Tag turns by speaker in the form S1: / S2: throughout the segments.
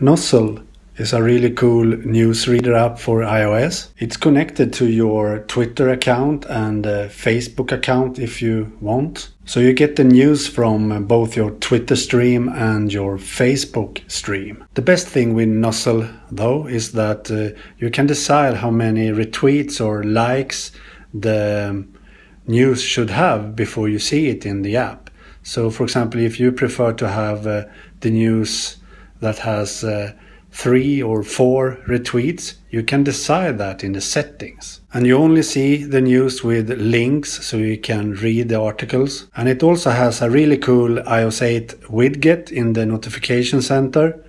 S1: Nuzzel is a really cool newsreader app for iOS. It's connected to your Twitter account and Facebook account if you want. So you get the news from both your Twitter stream and your Facebook stream. The best thing with Nuzzel though is that you can decide how many retweets or likes the news should have before you see it in the app. So for example, if you prefer to have the news that has 3 or 4 retweets, you can decide that in the settings. And you only see the news with links so you can read the articles. And it also has a really cool iOS 8 widget in the notification center.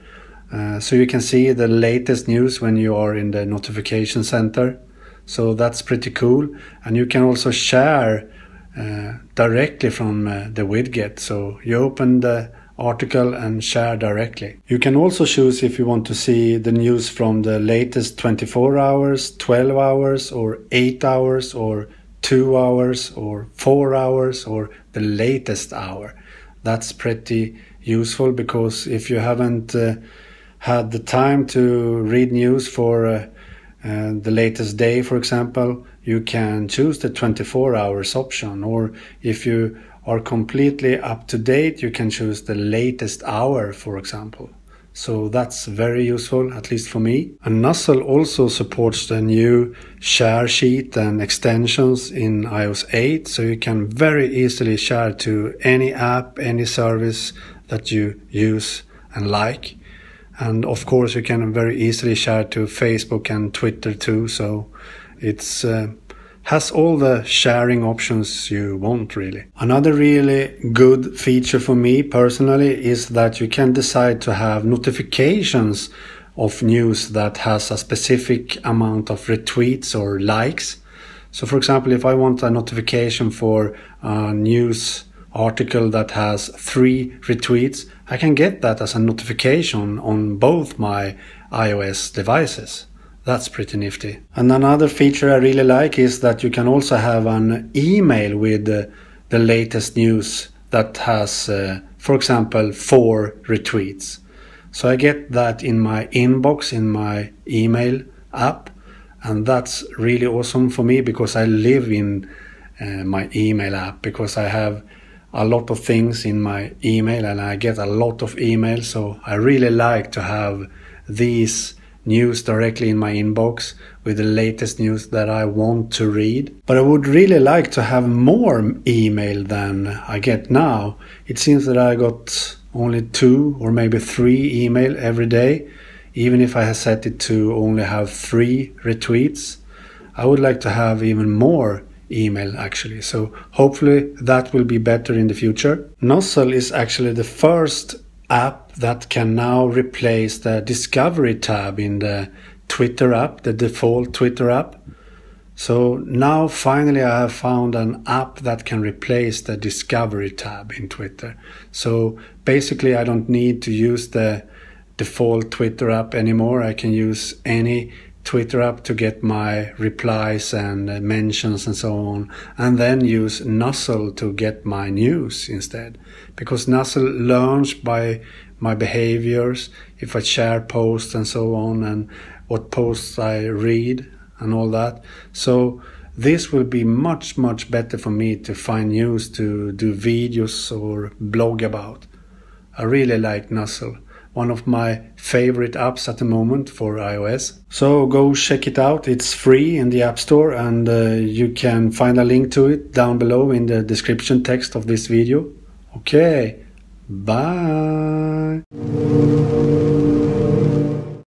S1: So you can see the latest news when you are in the notification center. So that's pretty cool. And you can also share directly from the widget. So you open the article and share directly. You can also choose if you want to see the news from the latest 24 hours, 12 hours, or 8 hours, or 2 hours, or 4 hours, or the latest hour. That's pretty useful because if you haven't had the time to read news for the latest day, for example, you can choose the 24 hours option, or if you are completely up to date, you can choose the latest hour, for example. So that's very useful, at least for me. And Nuzzel also supports the new share sheet and extensions in iOS 8, so you can very easily share to any app, any service that you use and like. And of course you can very easily share to Facebook and Twitter too, so it's has all the sharing options you want, really. Another really good feature for me personally is that you can decide to have notifications of news that has a specific amount of retweets or likes. So for example, if I want a notification for a news article that has 3 retweets, I can get that as a notification on both my iOS devices. That's pretty nifty. And another feature I really like is that you can also have an email with the latest news that has, for example, 4 retweets. So I get that in my inbox, in my email app, and that's really awesome for me because I live in my email app, because I have a lot of things in my email and I get a lot of emails, so I really like to have these news directly in my inbox with the latest news that I want to read. But I would really like to have more email than I get now. It seems that I got only 2 or maybe 3 email every day, even if I have set it to only have 3 retweets. I would like to have even more email actually, so hopefully that will be better in the future. Nuzzel is actually the first app that can now replace the Discovery tab in the Twitter app, the default Twitter app. So now finally I have found an app that can replace the Discovery tab in Twitter. So basically I don't need to use the default Twitter app anymore. I can use any Twitter app to get my replies and mentions and so on, and then use Nuzzel to get my news instead, because Nuzzel learns by my behaviors, if I share posts and so on, and what posts I read and all that. So this will be much better for me to find news to do videos or blog about. I really like Nuzzel. One of my favorite apps at the moment for iOS. So go check it out. It's free in the App Store, and you can find a link to it down below in the description text of this video. Okay, bye.